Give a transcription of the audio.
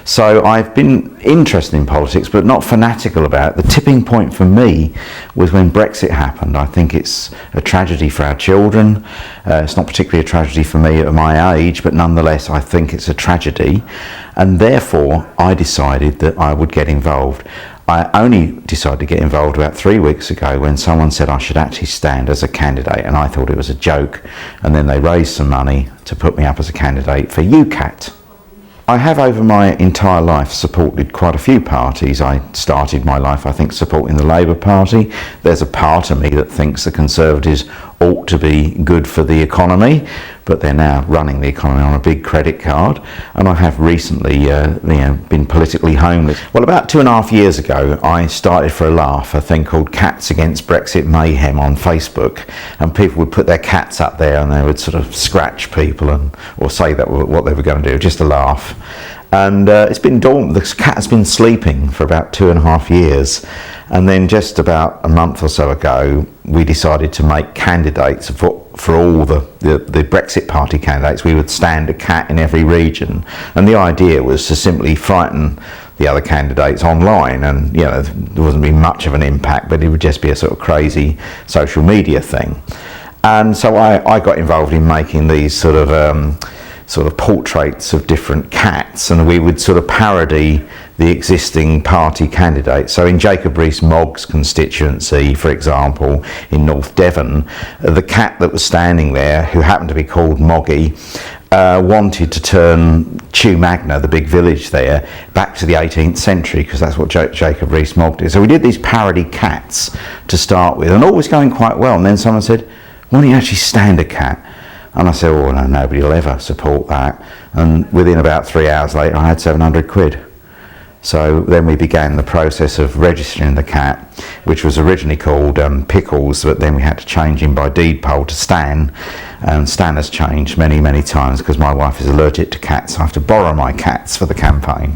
So I've been interested in politics, but not fanatical about it. The tipping point for me was when Brexit happened. I think it's a tragedy for our children. It's not particularly a tragedy for me at my age, but nonetheless I think it's a tragedy. And therefore I decided that I would get involved. I only decided to get involved about 3 weeks ago when someone said I should actually stand as a candidate, and I thought it was a joke. And then they raised some money to put me up as a candidate for UCAT. I have over my entire life supported quite a few parties. I started my life, I think, supporting the Labour Party. There's a part of me that thinks the Conservatives ought to be good for the economy, but they're now running the economy on a big credit card. And I have recently been politically homeless. Well, about 2.5 years ago, I started for a laugh a thing called Cats Against Brexit Mayhem on Facebook, and people would put their cats up there and they would sort of scratch people or say that what they were going to do, just a laugh. And it's been dormant. The cat has been sleeping for about 2.5 years, and then just about a month or so ago we decided to make candidates for all the Brexit Party candidates. We would stand a cat in every region, and the idea was to simply frighten the other candidates online, and there wasn't be much of an impact, but it would just be a sort of crazy social media thing. And so I got involved in making these sort of portraits of different cats, and we would sort of parody the existing party candidates. So in Jacob Rees-Mogg's constituency, for example, in North Devon, the cat that was standing there, who happened to be called Moggy, wanted to turn Chew Magna, the big village there, back to the 18th century, because that's what Jacob Rees-Mogg did. So we did these parody cats to start with, and all was going quite well. And then someone said, why don't you actually stand a cat? And I said, oh no, nobody will ever support that. And within about 3 hours later, I had 700 quid. So then we began the process of registering the cat, which was originally called Pickles, but then we had to change him by deed poll to Stan. And Stan has changed many, many times because my wife is allergic to cats. So I have to borrow my cats for the campaign.